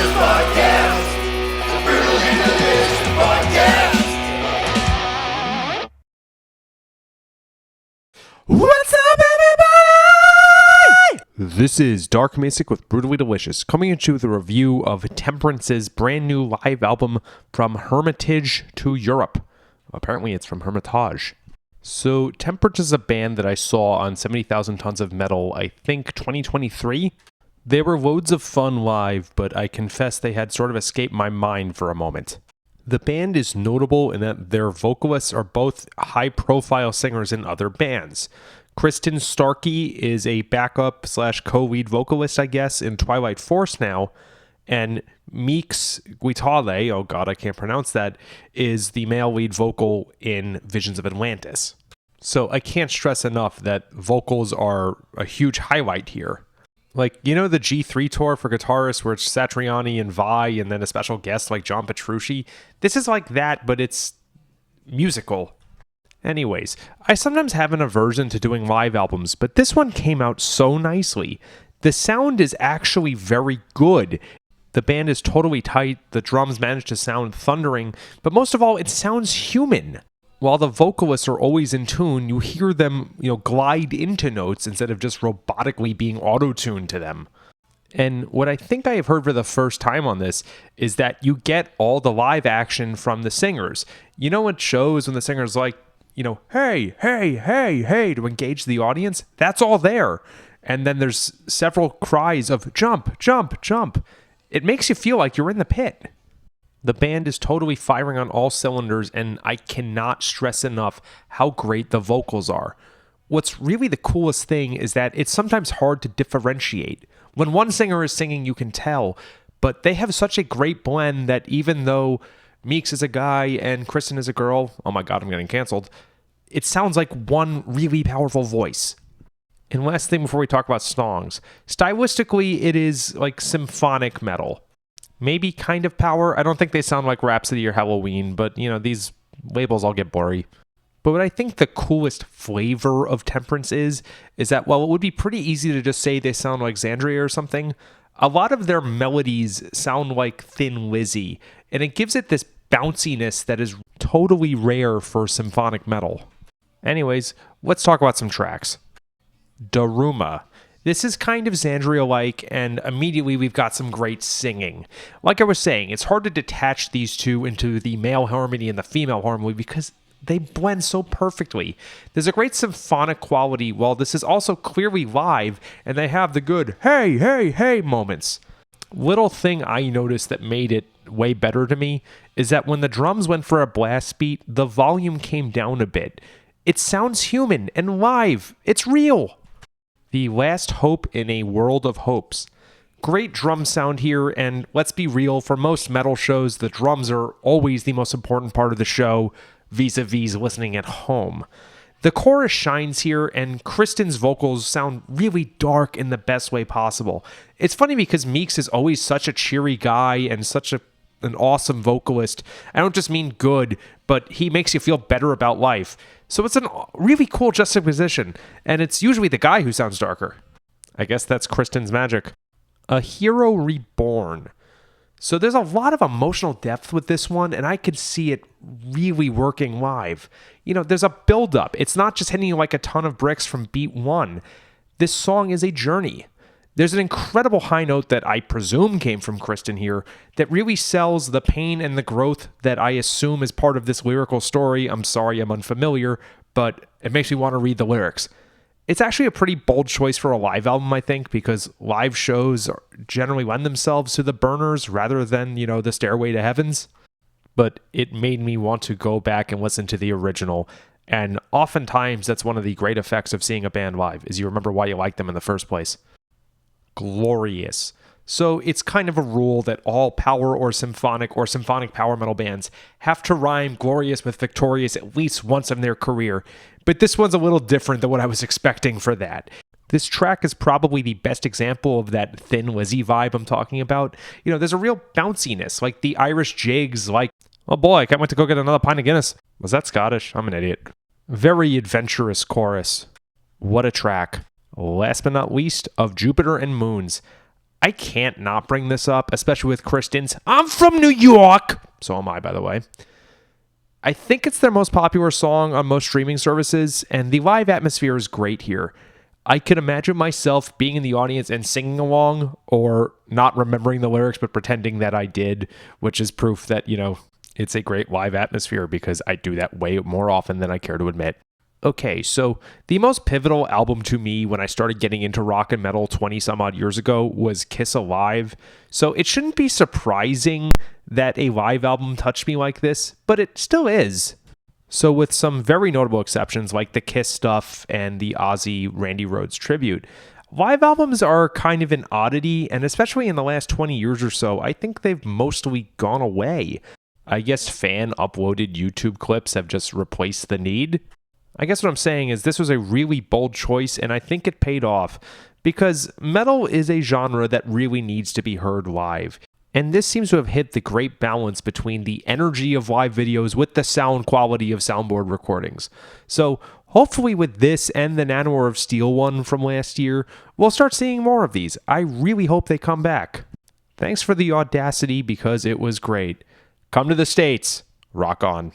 Podcast. The Brutally Delicious Podcast. What's up, everybody? This is Dark Macek with Brutally Delicious, coming at you with a review of Temperance's brand new live album from Hermitage To Europe. Apparently it's from Hermitage. So Temperance is a band that I saw on 70,000 Tons of Metal, I think 2023. They were loads of fun live, but I confess they had sort of escaped my mind for a moment. The band is notable in that their vocalists are both high-profile singers in other bands. Kristen Starkey is a backup / co-lead vocalist, I guess, in Twilight Force now, and Meeks Guitale, oh god, I can't pronounce that, is the male lead vocal in Visions of Atlantis. So I can't stress enough that vocals are a huge highlight here. Like, you know the G3 tour for guitarists where it's Satriani and Vai and then a special guest like John Petrucci? This is like that, but it's musical. Anyways, I sometimes have an aversion to doing live albums, but this one came out so nicely. The sound is actually very good. The band is totally tight, the drums manage to sound thundering, but most of all, it sounds human. While the vocalists are always in tune, you hear them, glide into notes instead of just robotically being auto-tuned to them. And what I think I have heard for the first time on this is that you get all the live action from the singers. You know what shows when the singer's like, hey, hey, hey, hey, to engage the audience? That's all there. And then there's several cries of jump, jump, jump. It makes you feel like you're in the pit. The band is totally firing on all cylinders, and I cannot stress enough how great the vocals are. What's really the coolest thing is that it's sometimes hard to differentiate. When one singer is singing, you can tell, but they have such a great blend that even though Meeks is a guy and Kristen is a girl, oh my god, I'm getting canceled, it sounds like one really powerful voice. And last thing before we talk about songs, stylistically, it is like symphonic metal. Maybe kind of power. I don't think they sound like Rhapsody or Halloween, but, these labels all get blurry. But what I think the coolest flavor of Temperance is that while it would be pretty easy to just say they sound like Xandria or something, a lot of their melodies sound like Thin Lizzy, and it gives it this bounciness that is totally rare for symphonic metal. Anyways, let's talk about some tracks. Daruma. This is kind of Xandria-like, and immediately we've got some great singing. Like I was saying, it's hard to detach these two into the male harmony and the female harmony because they blend so perfectly. There's a great symphonic quality while this is also clearly live, and they have the good hey, hey, hey moments. Little thing I noticed that made it way better to me is that when the drums went for a blast beat, the volume came down a bit. It sounds human and live. It's real. The Last Hope in a World of Hopes. Great drum sound here, and let's be real, for most metal shows, the drums are always the most important part of the show, vis-a-vis listening at home. The chorus shines here, and Kristen's vocals sound really dark in the best way possible. It's funny because Meeks is always such a cheery guy and such an awesome vocalist. I don't just mean good, but he makes you feel better about life. So it's a really cool juxtaposition, and it's usually the guy who sounds darker. I guess that's Kristen's magic. A Hero Reborn. So there's a lot of emotional depth with this one, and I could see it really working live. There's a build-up. It's not just hitting you like a ton of bricks from beat one. This song is a journey. There's an incredible high note that I presume came from Kristen here that really sells the pain and the growth that I assume is part of this lyrical story. I'm sorry I'm unfamiliar, but it makes me want to read the lyrics. It's actually a pretty bold choice for a live album, I think, because live shows generally lend themselves to the burners rather than, the Stairway to Heavens. But it made me want to go back and listen to the original. And oftentimes that's one of the great effects of seeing a band live, is you remember why you liked them in the first place. Glorious. So it's kind of a rule that all power or symphonic power metal bands have to rhyme glorious with victorious at least once in their career. But this one's a little different than what I was expecting for that. This track is probably the best example of that Thin Lizzy vibe I'm talking about. There's a real bounciness, like the Irish jigs, like, oh boy, I can't wait to go get another pint of Guinness. Was that Scottish? I'm an idiot. Very adventurous chorus. What a track. Last but not least, of Jupiter and Moons. I can't not bring this up, especially with Kristen's "I'm from New York." So am I, by the way. I think it's their most popular song on most streaming services, and the live atmosphere is great here. I could imagine myself being in the audience and singing along, or not remembering the lyrics but pretending that I did, which is proof that, it's a great live atmosphere, because I do that way more often than I care to admit. Okay, so the most pivotal album to me when I started getting into rock and metal 20 some odd years ago was Kiss Alive. So it shouldn't be surprising that a live album touched me like this, but it still is. So with some very notable exceptions like the Kiss stuff and the Ozzy Randy Rhoads tribute, live albums are kind of an oddity, and especially in the last 20 years or so, I think they've mostly gone away. I guess fan-uploaded YouTube clips have just replaced the need. I guess what I'm saying is this was a really bold choice, and I think it paid off, because metal is a genre that really needs to be heard live. And this seems to have hit the great balance between the energy of live videos with the sound quality of soundboard recordings. So hopefully with this and the Nano of Steel one from last year, we'll start seeing more of these. I really hope they come back. Thanks for the audacity, because it was great. Come to the States. Rock on.